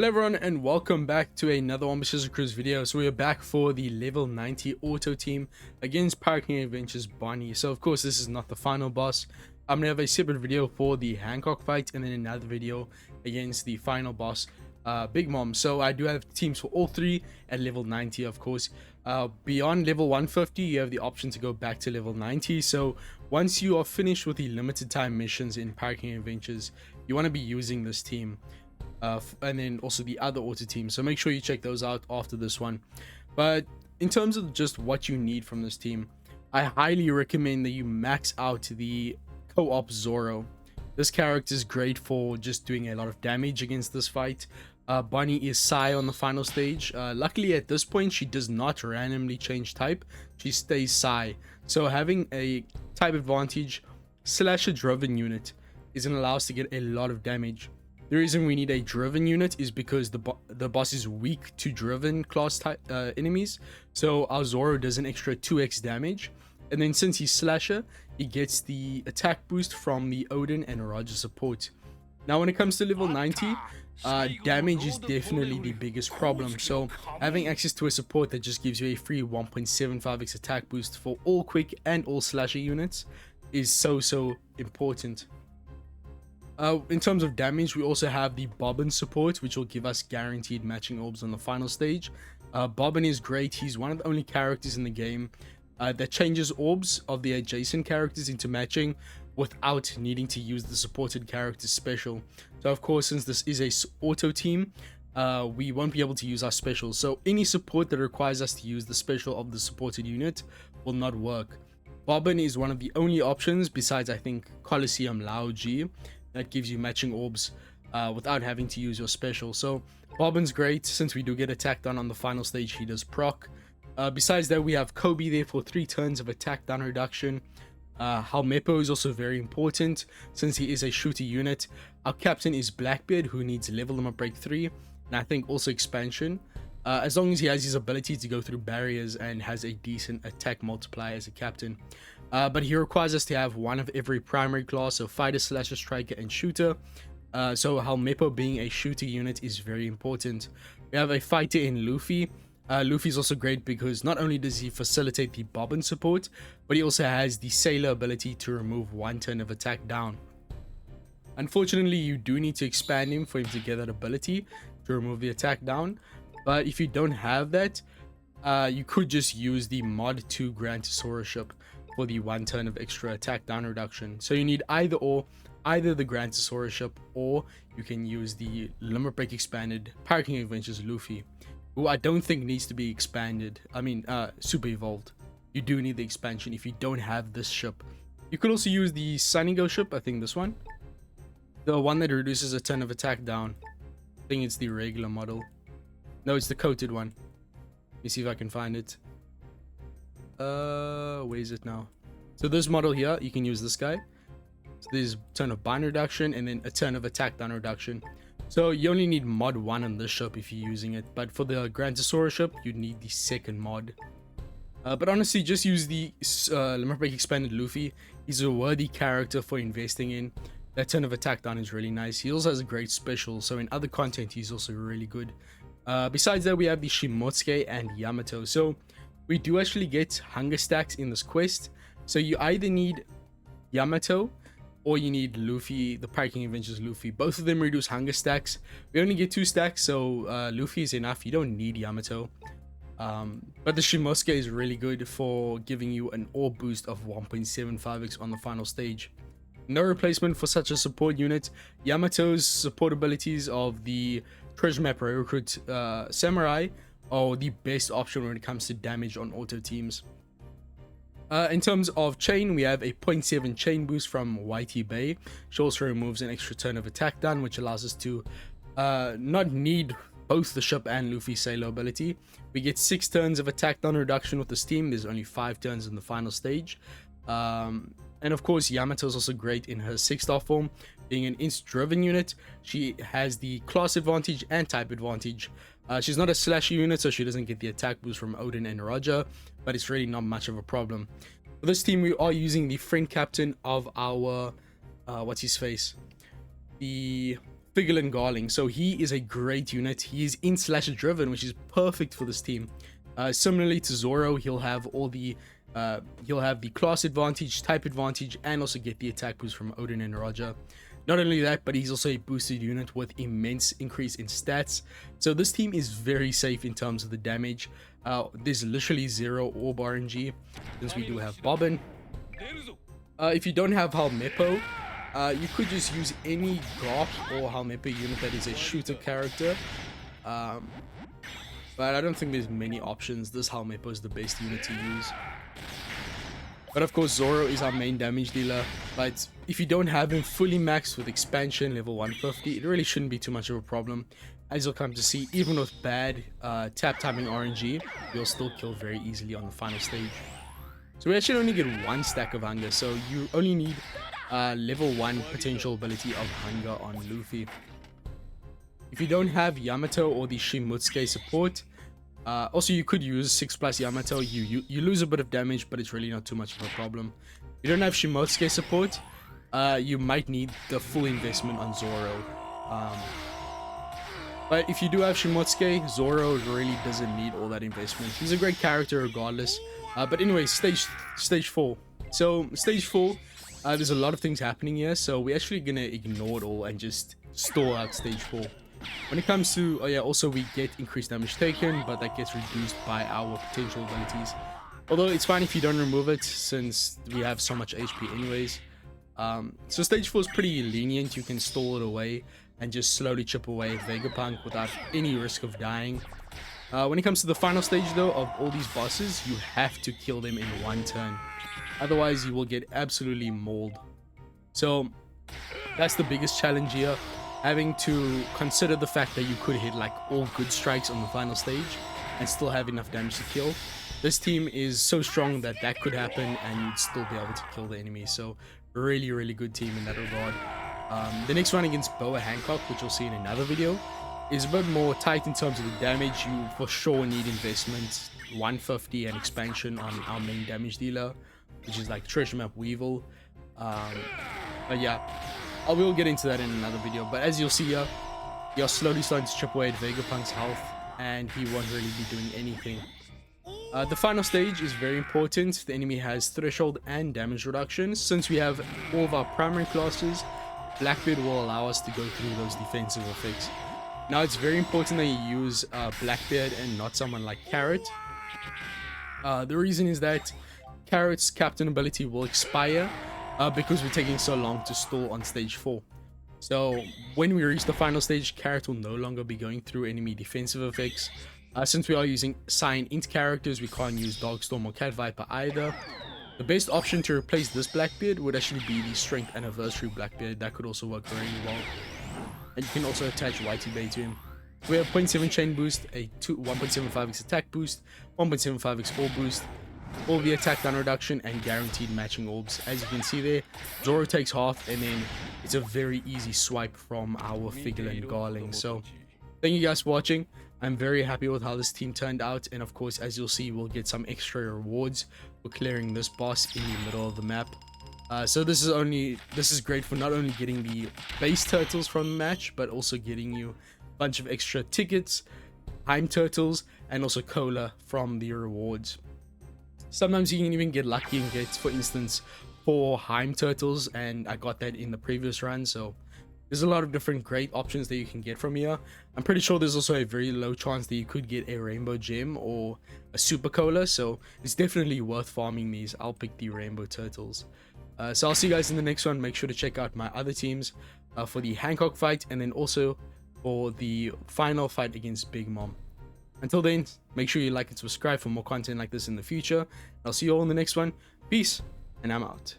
Hello everyone and welcome back to another Omae Cruise video. So we are back for the level 90 auto team against PKA Adventures Bonney. So of course this is not the final boss. I'm gonna have a separate video for the Hancock fight and then another video against the final boss, Big Mom. So I do have teams for all three at level 90 of course. Beyond level 150 you have the option to go back to level 90. So once you are finished with the limited time missions in PKA Adventures, you want to be using this team. And then also the other auto teams, so make sure you check those out after this one. But in terms of just what you need from this team, I highly recommend that you max out the co-op Zoro. This character is great for just doing a lot of damage against this fight. Bonney is Sai on the final stage. Luckily at this point she does not randomly change type, she stays Sai, so having a type advantage slash a driven unit is going to allow us to get a lot of damage. The reason we need a driven unit is because the boss is weak to driven class type enemies, so our Zoro does an extra 2x damage, and then since he's slasher he gets the attack boost from the Odin and Roger support. Now when it comes to level 90, damage is definitely the biggest problem, so having access to a support that just gives you a free 1.75x attack boost for all quick and all slasher units is so important. In terms of damage, we also have the Bobbin support, which will give us guaranteed matching orbs on the final stage. Bobbin is great. He's one of the only characters in the game that changes orbs of the adjacent characters into matching without needing to use the supported character's special. So of course, since this is a auto team, we won't be able to use our special. So any support that requires us to use the special of the supported unit will not work. Bobbin is one of the only options, besides I think Coliseum Lao G, that gives you matching orbs without having to use your special. So Bobbin's great. Since we do get attack down on the final stage, he does proc. Besides that, we have Kobe there for 3 turns of attack down reduction. Halmepo is also very important since he is a shooter unit. Our captain is Blackbeard, who needs level limit break 3 and I think also expansion, as long as he has his ability to go through barriers and has a decent attack multiplier as a captain. But he requires us to have one of every primary class, so fighter, slasher, striker, and shooter. So Halmepo being a shooter unit is very important. We have a fighter in Luffy. Luffy is also great because not only does he facilitate the Bobbin support, but he also has the Sailor ability to remove 1 turn of attack down. Unfortunately, you do need to expand him for him to get that ability to remove the attack down. But if you don't have that, you could just use the mod 2 Grantosaurus ship for the 1 turn of extra attack down reduction. So you need either the Grantosaurus ship, or you can use the limit break expanded PKA Adventures Luffy, who I don't think needs to be expanded. I mean super evolved. You do need the expansion if you don't have this ship. You could also use the Sunnygo ship, I think this one, the one that reduces a turn of attack down. I think it's the regular model. No, it's the coated one. Let me see if I can find it. Where is it now? So this model here, you can use this guy. So there's turn of bind reduction and then a turn of attack down reduction. So you only need mod 1 on this ship if you're using it, but for the Grantosaurus ship you need the second mod. But honestly, just use the limit break expanded Luffy. He's a worthy character for investing in. That turn of attack down is really nice. He also has a great special, so in other content he's also really good. Besides that, we have the Shimotsuke and Yamato. So we do actually get hunger stacks in this quest, so you either need Yamato or you need Luffy, the PKA Adventures Luffy. Both of them reduce hunger stacks. We only get 2 stacks, so Luffy is enough. You don't need Yamato. But the Shimotsuke is really good for giving you an orb boost of 1.75x on the final stage. No replacement for such a support unit. Yamato's support abilities of the Treasure Map Recruit Samurai are the best option when it comes to damage on auto teams. In terms of chain, we have a 0.7 chain boost from YT Bay. She also removes an extra turn of attack down, which allows us to not need both the ship and Luffy's Sailor ability. We get 6 turns of attack down reduction with this team. There's only 5 turns in the final stage. And of course, Yamato is also great in her 6-star form. Being an inst-driven unit, she has the class advantage and type advantage. She's not a slasher unit, so she doesn't get the attack boost from Odin and Roger, but it's really not much of a problem. For this team, we are using the friend captain of our, what's his face? The Figurlin Garling. So he is a great unit. He is in slasher driven, which is perfect for this team. Similarly to Zoro, he'll have the class advantage, type advantage, and also get the attack boost from Odin and Roger. Not only that, but he's also a boosted unit with immense increase in stats. So this team is very safe in terms of the damage. There's literally 0 orb RNG since we do have Bobbin. If you don't have Halmepo, you could just use any Garp or Halmepo unit that is a shooter character. But I don't think there's many options. This Halmepo is the best unit to use. But of course, Zoro is our main damage dealer. But if you don't have him fully maxed with expansion level 150, it really shouldn't be too much of a problem. As you'll come to see, even with bad tap timing RNG, you'll still kill very easily on the final stage. So we actually only get 1 stack of hunger. So you only need level 1 potential ability of hunger on Luffy. If you don't have Yamato or the Shimotsuke support, also you could use 6+ Yamato. You lose a bit of damage, but it's really not too much of a problem. If you don't have Shimotsuke support, you might need the full investment on Zoro. But if you do have Shimotsuke, Zoro really doesn't need all that investment. He's a great character regardless. But anyway, stage 4. So stage 4, there's a lot of things happening here. So we're actually gonna ignore it all and just stall out stage 4. When it comes to, also we get increased damage taken, but that gets reduced by our potential abilities. Although it's fine if you don't remove it, since we have so much HP anyways. So stage 4 is pretty lenient. You can stall it away and just slowly chip away Vegapunk without any risk of dying. When it comes to the final stage though, of all these bosses, you have to kill them in 1 turn. Otherwise you will get absolutely mauled. So that's the biggest challenge here. Having to consider the fact that you could hit like all good strikes on the final stage and still have enough damage to kill. This team is so strong that that could happen and you'd still be able to kill the enemy. So really good team in that regard. The next one against Boa Hancock, which you'll see in another video, is a bit more tight in terms of the damage. You for sure need investment, 150 and expansion on our main damage dealer, which is like Treasure Map Weevil. But yeah, I will get into that in another video. But as you'll see here, you're slowly starting to chip away at Vegapunk's health, and he won't really be doing anything. The final stage is very important. The enemy has threshold and damage reduction. Since we have all of our primary classes, Blackbeard will allow us to go through those defensive effects. Now it's very important that you use Blackbeard and not someone like Carrot. The reason is that Carrot's captain ability will expire because we're taking so long to stall on stage 4. So when we reach the final stage, Carrot will no longer be going through enemy defensive effects. Since we are using Cyan Int characters, we can't use Dogstorm or Cat Viper either. The best option to replace this Blackbeard would actually be the Strength Anniversary Blackbeard. That could also work very well. And you can also attach Whitey Bay to him. We have 0.7 chain boost, a 1.75x attack boost, 1.75x orb boost, all the attack down reduction, and guaranteed matching orbs. As you can see there, Zoro takes half, and then it's a very easy swipe from our Figurlin Garling. So thank you guys for watching. I'm very happy with how this team turned out, and of course, as you'll see, we'll get some extra rewards for clearing this boss in the middle of the map. So this is great for not only getting the base turtles from the match, but also getting you a bunch of extra tickets, Heim turtles, and also cola from the rewards. Sometimes you can even get lucky and get, for instance, 4 Heim turtles, and I got that in the previous run. So there's a lot of different great options that you can get from here. I'm pretty sure there's also a very low chance that you could get a rainbow gem or a super cola, so it's definitely worth farming these. I'll pick the rainbow turtles. So I'll see you guys in the next one. Make sure to check out my other teams for the Hancock fight, and then also for the final fight against Big Mom. Until then, make sure you like and subscribe for more content like this in the future. I'll see you all in the next one. Peace, and I'm out.